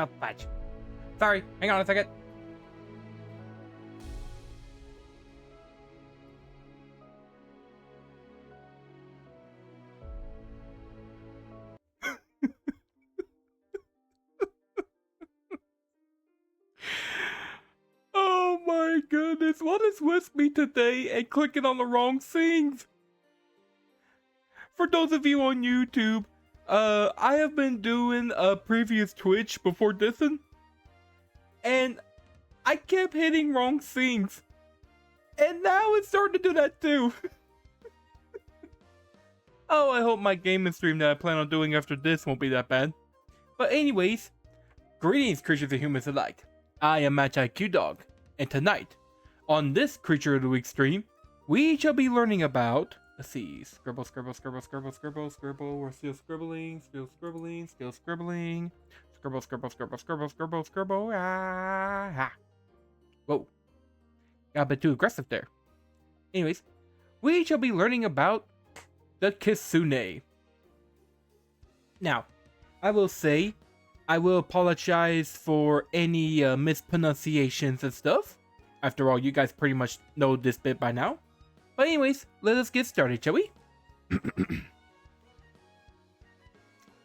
Oh, fudge. Sorry, hang on a second. Oh my goodness, what is with me today and clicking on the wrong things? For those of you on YouTube, I have been doing a previous Twitch before this one, and I kept hitting wrong things. And now it's starting to do that too. Oh, I hope my gaming stream that I plan on doing after this won't be that bad. But anyways, greetings creatures and humans alike. I am Magi Q Dog, and tonight, on this Creature of the Week stream, we shall be learning about, let's see, scribble, scribble, scribble, scribble, scribble, scribble, we're still scribbling, still scribbling, still scribbling, scribble, scribble, scribble, scribble, scribble, scribble, ah. Whoa, got a bit too aggressive there. Anyways, we shall be learning about the Kitsune. Now, I will say, I will apologize for any mispronunciations and stuff. After all, you guys pretty much know this bit by now. But anyways, let us get started, shall we?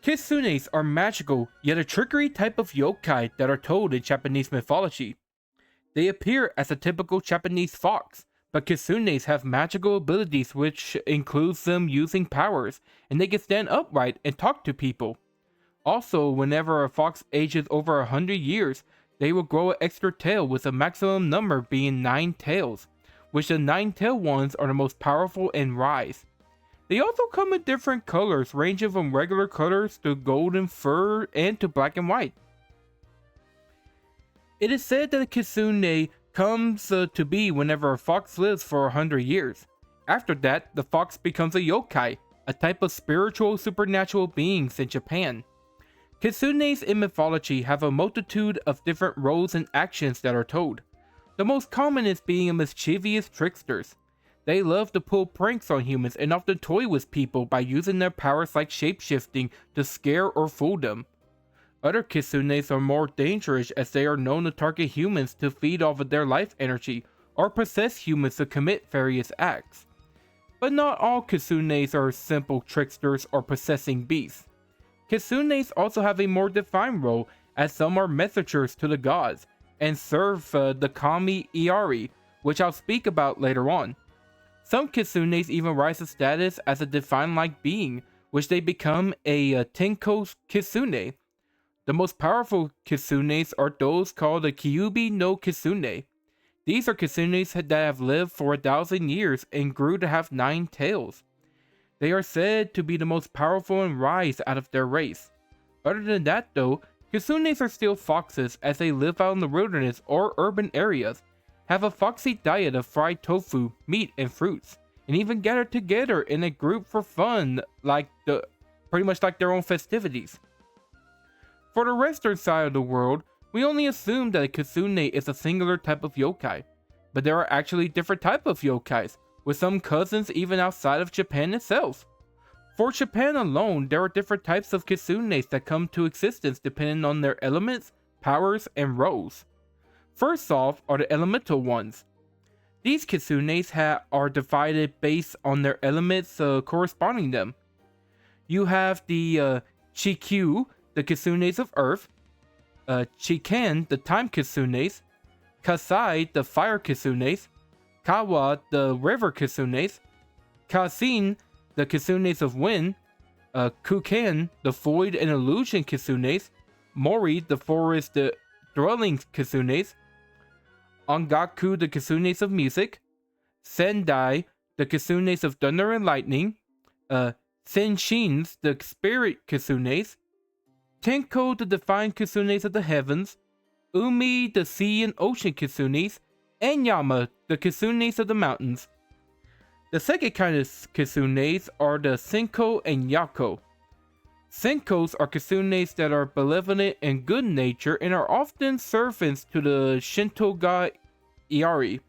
Kitsunes are magical, yet a trickery type of yokai that are told in Japanese mythology. They appear as a typical Japanese fox, but kitsunes have magical abilities which includes them using powers, and they can stand upright and talk to people. Also, whenever a fox ages over 100 years, they will grow an extra tail with a maximum number being 9 tails, which the 9-tailed ones are the most powerful and rise. They also come in different colors, ranging from regular colors to golden fur and to black and white. It is said that a kitsune comes to be whenever a fox lives for 100 years. After that, the fox becomes a yokai, a type of spiritual supernatural beings in Japan. Kitsunes in mythology have a multitude of different roles and actions that are told. The most common is being a mischievous tricksters. They love to pull pranks on humans and often toy with people by using their powers like shapeshifting to scare or fool them. Other kitsunes are more dangerous as they are known to target humans to feed off of their life energy or possess humans to commit various acts. But not all kitsunes are simple tricksters or possessing beasts. Kitsunes also have a more defined role, as some are messengers to the gods, and serve the kami Inari, which I'll speak about later on. Some kitsunes even rise to status as a divine-like being, which they become a Tenko Kitsune. The most powerful kitsunes are those called the Chiyuu no Kitsune. These are kitsunes that have lived for 1,000 years and grew to have 9 tails. They are said to be the most powerful and rise out of their race. Other than that though, kitsunes are still foxes as they live out in the wilderness or urban areas, have a foxy diet of fried tofu, meat, and fruits, and even gather together in a group for fun pretty much like their own festivities. For the western side of the world, we only assume that a kitsune is a singular type of yokai, but there are actually different types of yokais, with some cousins even outside of Japan itself. For Japan alone, there are different types of kitsunes that come to existence depending on their elements, powers, and roles. First off are the elemental ones. These kitsunes are divided based on their elements corresponding them. You have the Chiyuu, the kitsunes of earth, Jikan, the time kitsunes, Kasai, the fire kitsunes, Kawa, the river kitsunes, Kaze, the kitsunes of wind, Kukan, the void and illusion kitsunes, Mori, the forest dwelling kitsunes, Ongaku, the kitsunes of music, Sendai, the kitsunes of thunder and lightning, Seishen, the spirit kitsunes, Tenko, the divine kitsunes of the heavens, Umi, the sea and ocean kitsunes, and Yama, the kitsunes of the mountains. The second kind of kitsunes are the Zenko and Yako. Zenkos are kitsunes that are benevolent and good nature and are often servants to the Shinto god Inari.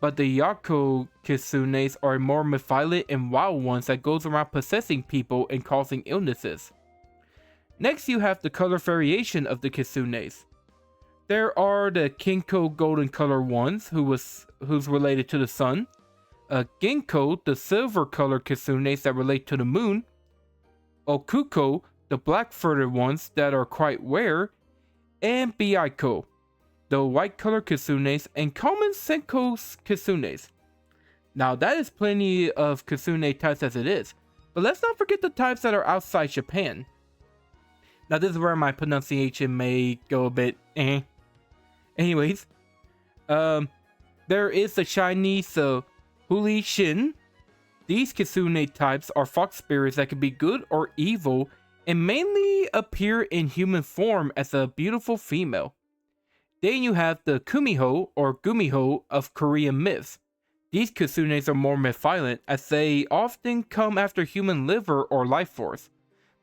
But the Yako Kitsunes are more violent and wild ones that goes around possessing people and causing illnesses. Next, you have the color variation of the Kitsunes. There are the Kinko golden color ones, who's related to the sun. Ginko, the silver color Kitsunes that relate to the moon. Okuko, the black furred ones that are quite rare. And Byakko, the white color Kitsunes and common Zenko Kitsunes. Now that is plenty of Kitsune types as it is, but let's not forget the types that are outside Japan. Now this is where my pronunciation may go a bit Anyways, there is the Chinese Huli Jing. These Kitsune types are fox spirits that can be good or evil and mainly appear in human form as a beautiful female. Then you have the Kumiho or Gumiho of Korean myths. These Kitsunes are more myth-violent as they often come after human liver or life force,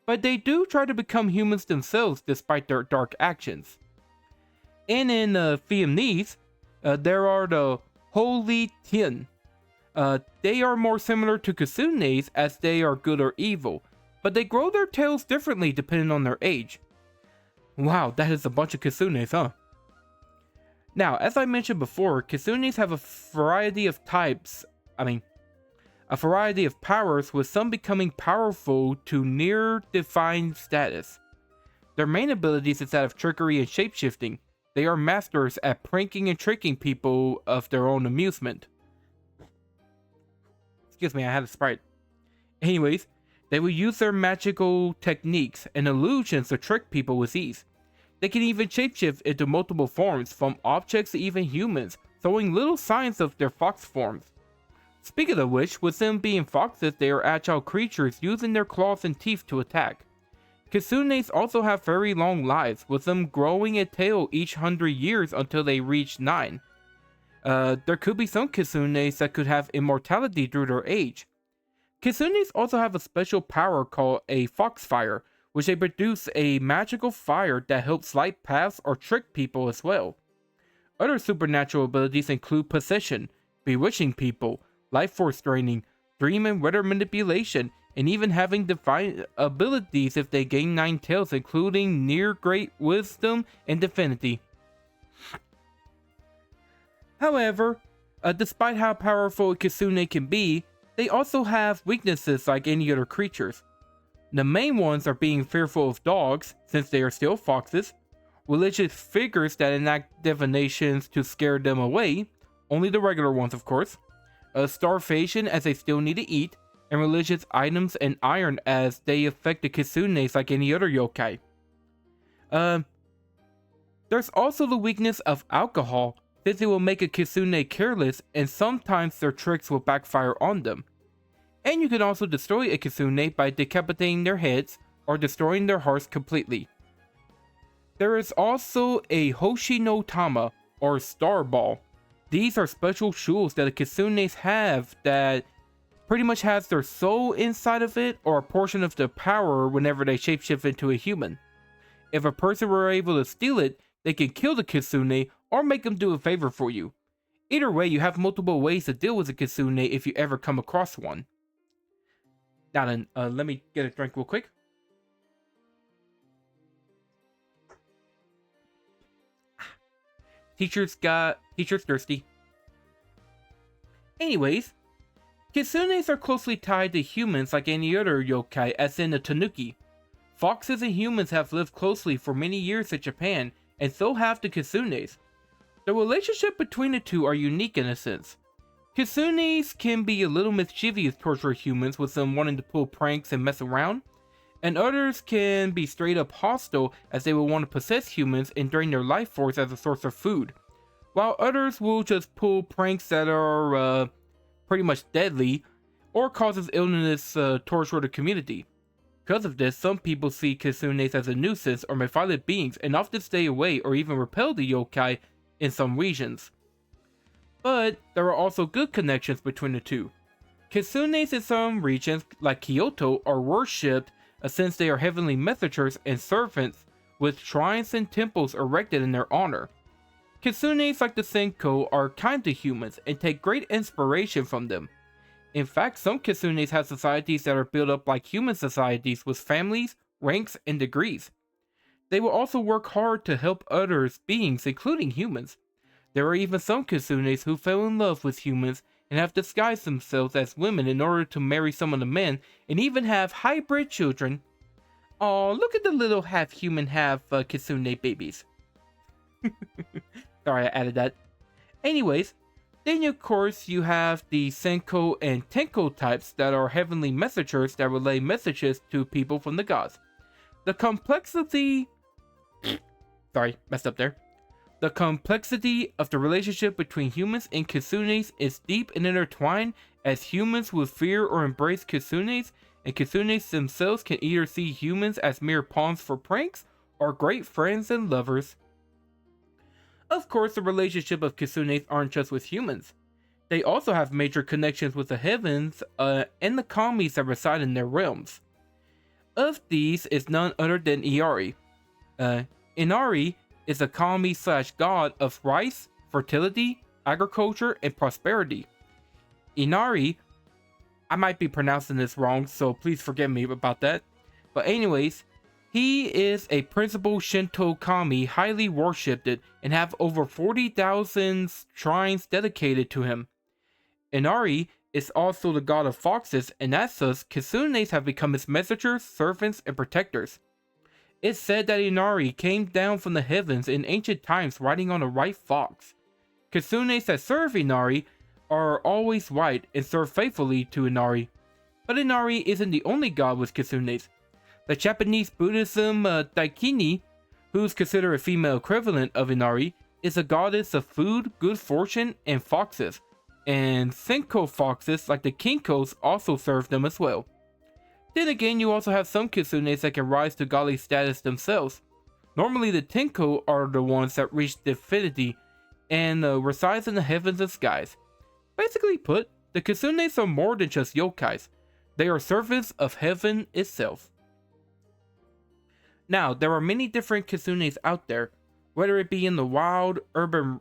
but they do try to become humans themselves despite their dark actions. And in Vietnamese, there are the Huli Jing. They are more similar to Kitsunes as they are good or evil, but they grow their tails differently depending on their age. Wow, that is a bunch of Kitsunes, huh? Now, as I mentioned before, Kitsunes have a variety of types, a variety of powers, with some becoming powerful to near defined status. Their main abilities is that of trickery and shapeshifting. They are masters at pranking and tricking people of their own amusement. Excuse me, I had a Sprite. Anyways, they will use their magical techniques and illusions to trick people with ease. They can even shapeshift into multiple forms, from objects to even humans, showing little signs of their fox forms. Speaking of which, with them being foxes, they are agile creatures using their claws and teeth to attack. Kitsunes also have very long lives, with them growing a tail each 100 years until they reach 9. There could be some Kitsunes that could have immortality through their age. Kitsunes also have a special power called a foxfire, which they produce a magical fire that helps light paths or trick people as well. Other supernatural abilities include possession, bewitching people, life force draining, dream and weather manipulation, and even having divine abilities if they gain 9 tails, including near great wisdom and divinity. However, despite how powerful a Kitsune can be, they also have weaknesses like any other creatures. The main ones are being fearful of dogs, since they are still foxes, religious figures that enact divinations to scare them away, only the regular ones of course, starvation as they still need to eat, and religious items and iron as they affect the Kitsunes like any other yokai. There's also the weakness of alcohol, since it will make a Kitsune careless and sometimes their tricks will backfire on them. And you can also destroy a Kitsune by decapitating their heads or destroying their hearts completely. There is also a Hoshi no Tama or Star Ball. These are special jewels that the Kitsunes have that pretty much has their soul inside of it or a portion of their power whenever they shapeshift into a human. If a person were able to steal it, they can kill the Kitsune or make them do a favor for you. Either way, you have multiple ways to deal with a Kitsune if you ever come across one. Now then, let me get a drink real quick. Teacher's thirsty. Anyways, Kitsunes are closely tied to humans like any other yokai, as in the tanuki. Foxes and humans have lived closely for many years in Japan, and so have the Kitsunes. The relationship between the two are unique in a sense. Kitsunes can be a little mischievous towards humans, with them wanting to pull pranks and mess around, and others can be straight up hostile as they will want to possess humans and drain their life force as a source of food, while others will just pull pranks that are pretty much deadly or causes illness towards the community. Because of this, some people see Kitsunes as a nuisance or malevolent beings and often stay away or even repel the yokai in some regions. But there are also good connections between the two. Kitsunes in some regions, like Kyoto, are worshipped since they are heavenly messengers and servants with shrines and temples erected in their honor. Kitsunes like the Zenko are kind to humans and take great inspiration from them. In fact, some Kitsunes have societies that are built up like human societies with families, ranks, and degrees. They will also work hard to help other beings, including humans. There are even some kitsunes who fell in love with humans and have disguised themselves as women in order to marry some of the men and even have hybrid children. Oh, look at the little half-human, half-kitsune babies. Sorry, I added that. Anyways, then of course you have the Zenko and Tenko types that are heavenly messengers that relay messages to people from the gods. The complexity... Sorry, messed up there. The complexity of the relationship between humans and kitsunes is deep and intertwined, as humans will fear or embrace kitsunes, and kitsunes themselves can either see humans as mere pawns for pranks or great friends and lovers. Of course, the relationship of kitsunes aren't just with humans. They also have major connections with the heavens and the kamis that reside in their realms. Of these is none other than Inari. Inari is a kami/god of rice, fertility, agriculture, and prosperity. Inari, I might be pronouncing this wrong, so please forgive me about that. But anyways, he is a principal Shinto kami, highly worshipped and have over 40,000 shrines dedicated to him. Inari is also the god of foxes, and as such, kitsunes have become his messengers, servants, and protectors. It's said that Inari came down from the heavens in ancient times riding on a white fox. Kitsunes that serve Inari are always white and serve faithfully to Inari. But Inari isn't the only god with kitsunes. The Japanese Buddhism Daikini, who's considered a female equivalent of Inari, is a goddess of food, good fortune, and foxes. And Zenko foxes, like the Kinkos, also serve them as well. Then again, you also have some kitsunes that can rise to godly status themselves. Normally the Tenko are the ones that reach divinity and resides in the heavens and skies. Basically put, the kitsunes are more than just yokais. They are servants of heaven itself. Now, there are many different kitsunes out there, whether it be in the wild, urban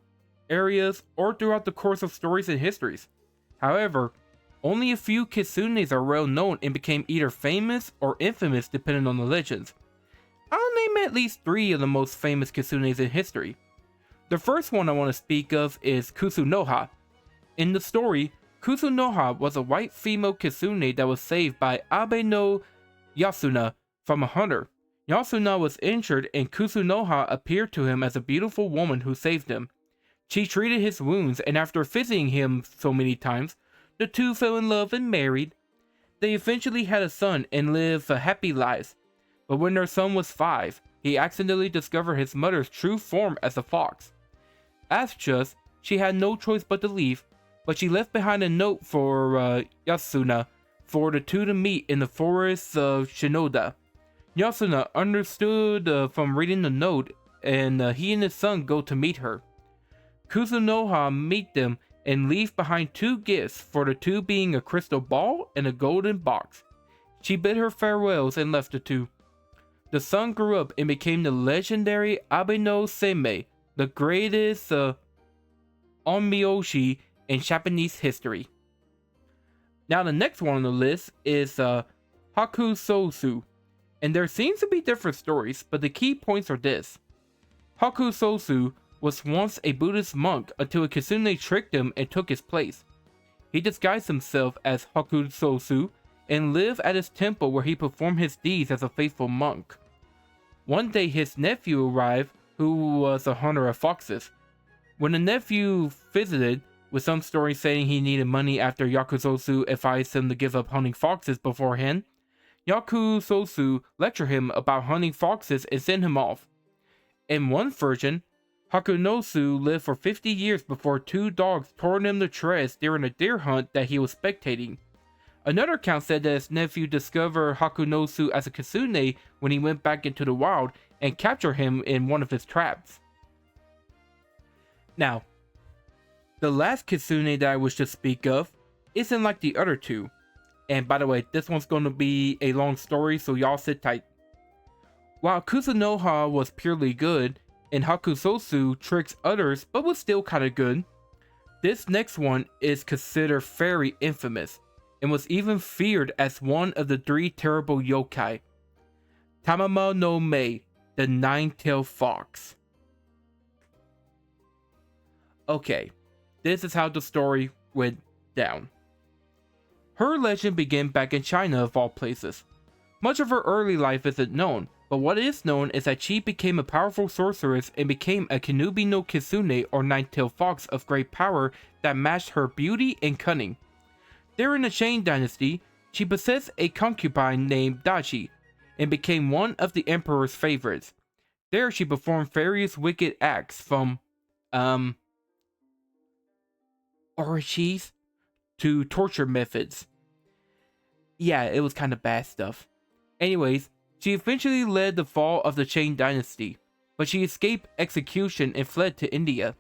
areas, or throughout the course of stories and histories. However, only a few kitsunes are well known and became either famous or infamous depending on the legends. I'll name at least 3 of the most famous kitsunes in history. The first one I want to speak of is Kuzunoha. In the story, Kuzunoha was a white female kitsune that was saved by Abe no Yasuna from a hunter. Yasuna was injured and Kuzunoha appeared to him as a beautiful woman who saved him. She treated his wounds, and after visiting him so many times, the two fell in love and married. They eventually had a son and lived happy lives. But when their son was 5, he accidentally discovered his mother's true form as a fox. As just, she had no choice but to leave, but she left behind a note for Yasuna for the two to meet in the forests of Shinoda. Yasuna understood from reading the note, and he and his son go to meet her. Kuzunoha meet them and leave behind 2 gifts, for the 2 being a crystal ball and a golden box. She bid her farewells and left the 2. The son grew up and became the legendary Abe no Seimei, the greatest Onmyoji in Japanese history. Now the next one on the list is Hakuzona, and there seems to be different stories, but the key points are this. Hakuzona was once a Buddhist monk until a kitsune tricked him and took his place. He disguised himself as Hakuzona and lived at his temple where he performed his deeds as a faithful monk. One day his nephew arrived, who was a hunter of foxes. When the nephew visited, with some stories saying he needed money after Hakuzona advised him to give up hunting foxes beforehand, Hakuzona lectured him about hunting foxes and sent him off. In one version, Hakuzona lived for 50 years before 2 dogs tore him to shreds during a deer hunt that he was spectating. Another account said that his nephew discovered Hakuzona as a kitsune when he went back into the wild and captured him in one of his traps. Now, the last kitsune that I wish to speak of isn't like the other 2. And by the way, this one's going to be a long story, so y'all sit tight. While Kuzunoha was purely good, and Hakuzona tricks others but was still kinda good, this next one is considered very infamous, and was even feared as one of the 3 terrible yokai. Tamamo-no-Mae, the nine-tailed fox. Okay, this is how the story went down. Her legend began back in China of all places. Much of her early life isn't known, but what is known is that she became a powerful sorceress and became a Kinubi no Kitsune or nine-tailed fox of great power that matched her beauty and cunning. During the Shang dynasty, she possessed a concubine named Dahili and became one of the emperor's favorites. There she performed various wicked acts from orgies to torture methods. Yeah, it was kind of bad stuff. Anyways, she eventually led the fall of the Shang dynasty, but she escaped execution and fled to India.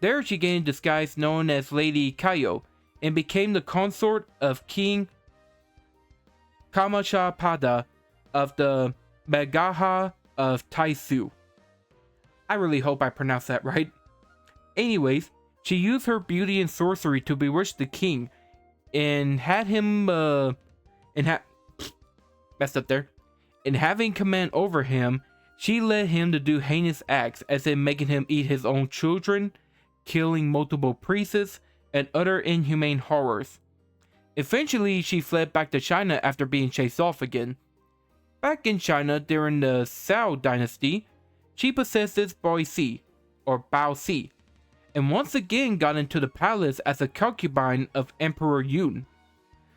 There she gained a disguise known as Lady Kayo and became the consort of King Kamachapada of the Magaha of Taisu. I really hope I pronounced that right. Anyways, she used her beauty and sorcery to bewitch the king and had him messed up there. In having command over him, she led him to do heinous acts, as in making him eat his own children, killing multiple priests, and other inhumane horrors. Eventually, she fled back to China after being chased off again. Back in China during the Cao dynasty, she possessed this Bao Si, or Bao Si, and once again got into the palace as a concubine of Emperor Yun.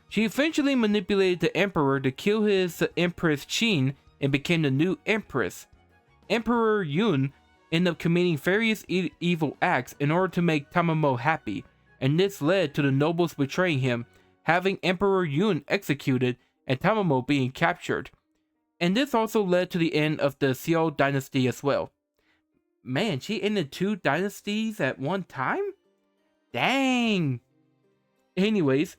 She eventually manipulated the emperor to kill his Empress Qin and became the new empress. Emperor Yun ended up committing various evil acts in order to make Tamamo happy, and this led to the nobles betraying him, having Emperor Yun executed and Tamamo being captured. And this also led to the end of the Xiao dynasty as well. Man, she ended 2 dynasties at one time? Dang! Anyways,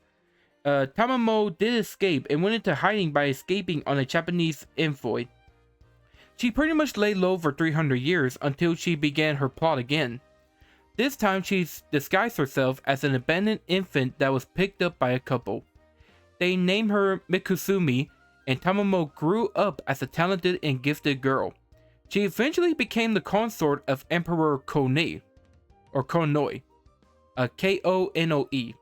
Tamamo did escape and went into hiding by escaping on a Japanese envoy. She pretty much lay low for 300 years until she began her plot again. This time she disguised herself as an abandoned infant that was picked up by a couple. They named her Mikusumi, and Tamamo grew up as a talented and gifted girl. She eventually became the consort of Emperor Konoi, or Konoe, Konoe.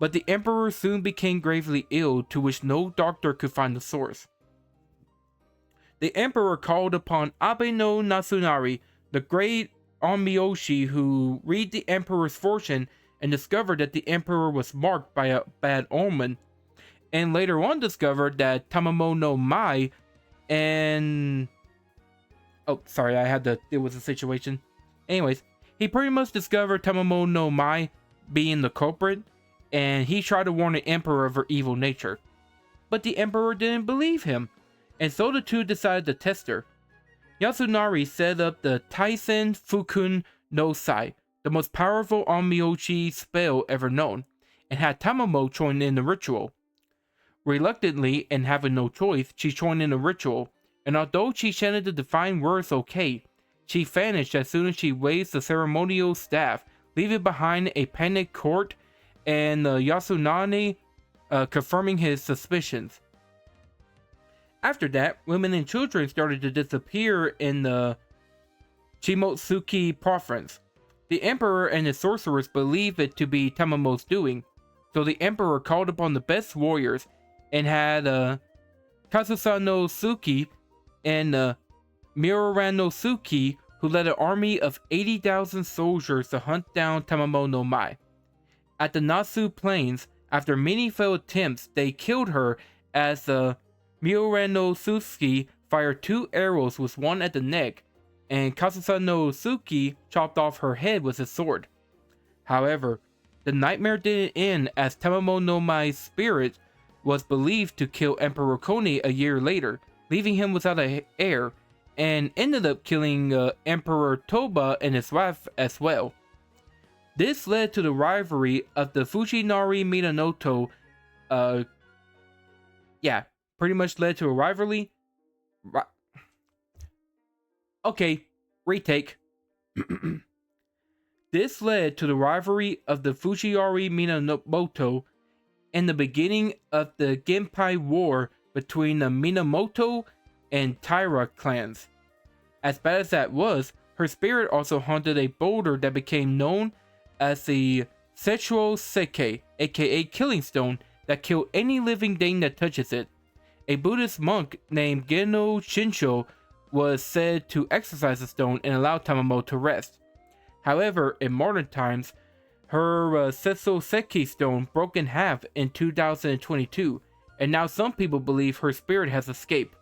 But the emperor soon became gravely ill, to which no doctor could find the source. The emperor called upon Abe no Nasunari, the great Onmyoji, who read the emperor's fortune and discovered that the emperor was marked by a bad omen, and later on discovered that Tamamo-no-Mae and... oh, sorry, I had to deal with the situation. Anyways, he pretty much discovered Tamamo-no-Mae being the culprit, and he tried to warn the emperor of her evil nature. But the emperor didn't believe him, and so the two decided to test her. Yasunari set up the Taisen Fukun no Sai, the most powerful Onmyoji spell ever known, and had Tamamo join in the ritual. Reluctantly, and having no choice, she joined in the ritual, and although she chanted the divine words okay, she vanished as soon as she waved the ceremonial staff, leaving behind a panicked court and Yasunari confirming his suspicions. After that, women and children started to disappear in the Shimotsuki province. The emperor and his sorcerers believed it to be Tamamo's doing, so the emperor called upon the best warriors and had Kazusa no Suki and Miura no Suki, who led an army of 80,000 soldiers to hunt down Tamamo-no-Mae. At the Nasu Plains, after many failed attempts, they killed her as Miura no Suki fired 2 arrows with one at the neck, and Kazusa no Suki chopped off her head with his sword. However, the nightmare didn't end, as Tamamo-no-Mae's spirit was believed to kill Emperor Konoi a year later, leaving him without an heir, and ended up killing Emperor Toba and his wife as well. This led to the rivalry of the Fushinari Minamoto. Pretty much led to a rivalry. Okay, retake. This led to the rivalry of the Fushinari Minamoto and the beginning of the Genpei War between the Minamoto and Taira clans. As bad as that was, her spirit also haunted a boulder that became known as the Setsuo Seikei, aka Killing Stone, that killed any living thing that touches it. A Buddhist monk named Geno Shinsho was said to exorcise the stone and allow Tamamo to rest. However, in modern times, her Setsuo Seikei stone broke in half in 2022, and now some people believe her spirit has escaped.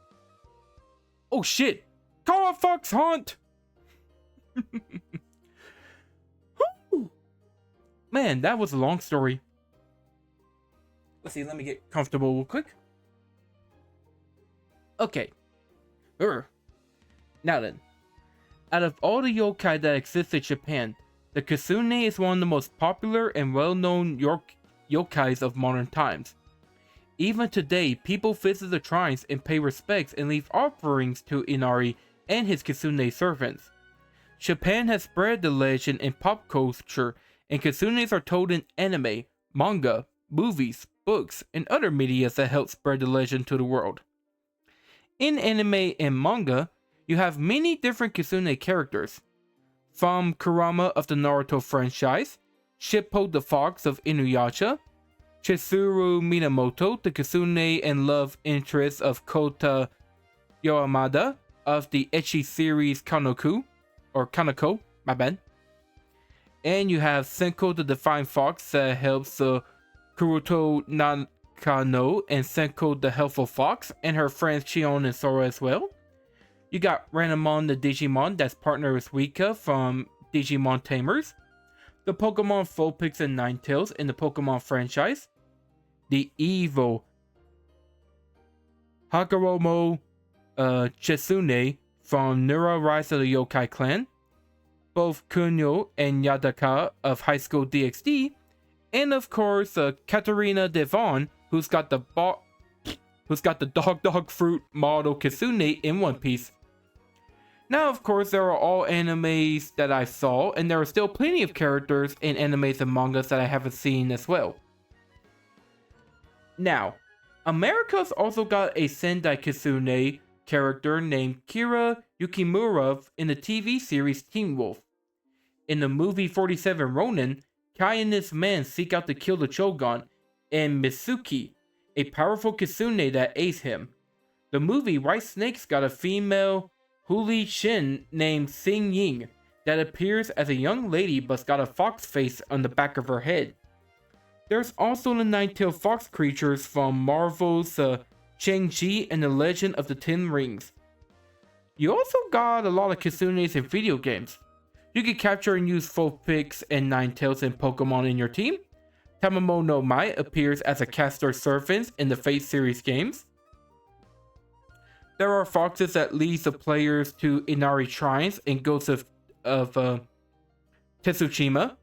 Oh shit! Kawa Fox Haunt! Man, that was a long story. Let's see, let me get comfortable real quick. Okay. Now then, out of all the yokai that exist in Japan, the Kitsune is one of the most popular and well-known yokais of modern times. Even today, people visit the shrines and pay respects and leave offerings to Inari and his Kitsune servants. Japan has spread the legend in pop culture, and Kitsunes are told in anime, manga, movies, books, and other media that help spread the legend to the world. In anime and manga, you have many different Kitsune characters. From Kurama of the Naruto franchise, Shippo the Fox of Inuyasha, Chizuru Minamoto, the Kitsune and love interest of Kota Yoamada of the ecchi series Kanoko, my bad. And you have Zenko the Divine Fox that helps Kuruto Nakano and Zenko the Helpful Fox and her friends Shion and Sora as well. You got Ranamon the Digimon that's partnered with Rika from Digimon Tamers, the Pokemon Vulpix and Ninetales in the Pokemon franchise, the evil Hagoromo Kitsune from Nura Rise of the Yokai Clan, both Kunio and Yadaka of High School DxD, and of course Katarina Devon, who's got the dog fruit model Kitsune in One Piece. Now, of course, there are all animes that I saw, and there are still plenty of characters in animes and mangas that I haven't seen as well. Now, America's also got a Sendai Kitsune character named Kira Yukimura in the TV series Teen Wolf. In the movie 47 Ronin, Kai and his men seek out to kill the Shogun, and Mitsuki, a powerful Kitsune that aids him. The movie White Snake's got a female Huli Jing named Xing Ying that appears as a young lady but's got a fox face on the back of her head. There's also the nine-tailed fox creatures from Marvel's Shang-Chi and the Legend of the Ten Rings. You also got a lot of Kitsunes in video games. You can capture and use Vulpix and Ninetales and Pokemon in your team. Tamamo-no-Mae appears as a caster servant in the Fate series games. There are foxes that lead the players to Inari shrines and Ghosts of Tsushima.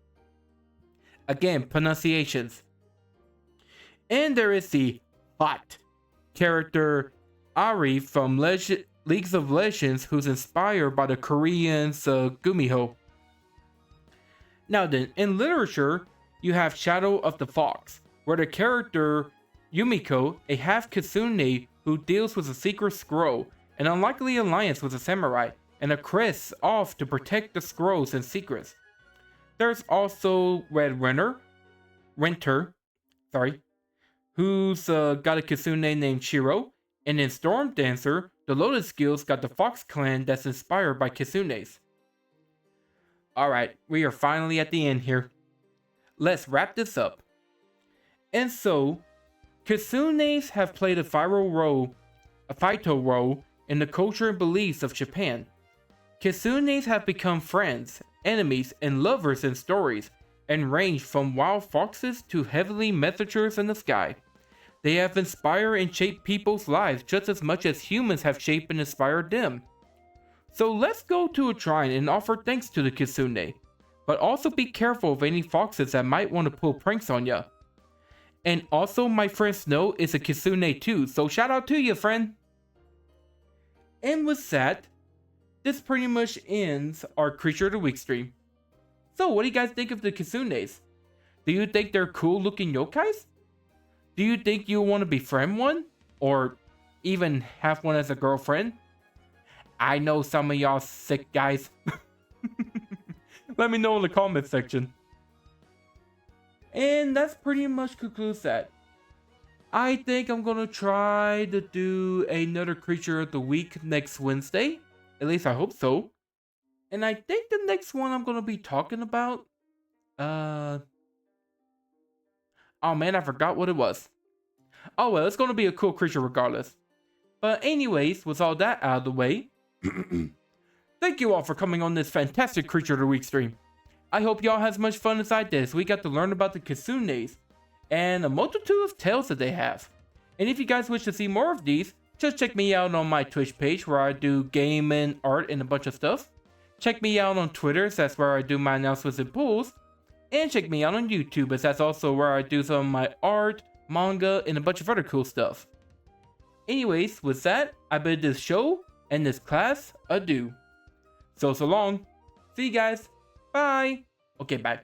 Again, pronunciations. And there is the hot character Ari from Leagues of Legends, who's inspired by the Koreans Gumiho. Now then, in literature, you have Shadow of the Fox, where the character Yumiko, a half-Kitsune who deals with a secret scroll, an unlikely alliance with a samurai, and a crest off to protect the scrolls and secrets. There's also Red Renter, who's got a Kitsune named Shiro, and in Storm Dancer, the Lotus Guild's got the Fox Clan that's inspired by Kitsunes. Alright, we are finally at the end here. Let's wrap this up. And so, Kitsunes have played a vital role in the culture and beliefs of Japan. Kitsunes have become friends, enemies, and lovers in stories, and range from wild foxes to heavenly messengers in the sky. They have inspired and shaped people's lives just as much as humans have shaped and inspired them. So let's go to a shrine and offer thanks to the Kitsune, but also be careful of any foxes that might want to pull pranks on ya. And also, my friend Snow is a Kitsune too, so shout out to you, friend! And with that, this pretty much ends our Creature of the Week stream. So what do you guys think of the Kitsunes? Do you think they're cool looking yokais? Do you think you want to befriend one? Or even have one as a girlfriend. I know some of y'all sick guys. Let me know in the comment section. And that's pretty much concludes that. I think I'm gonna try to do another creature of the week next Wednesday. At least I hope so. And I think the next one I'm gonna be talking about, oh man, I forgot what it was. Oh well, it's gonna be a cool creature regardless. But anyways, with all that out of the way, thank you all for coming on this fantastic creature of the week stream. I hope y'all had as much fun as I did, so we got to learn about the Kitsunes and a multitude of tales that they have. And if you guys wish to see more of these, just check me out on my Twitch page where I do gaming, art, and a bunch of stuff. Check me out on Twitter, so that's where I do my announcements and polls. And check me out on YouTube, as that's also where I do some of my art, manga, and a bunch of other cool stuff. Anyways, with that, I bid this show and this class adieu. So long. See you guys. Bye. Okay, bye.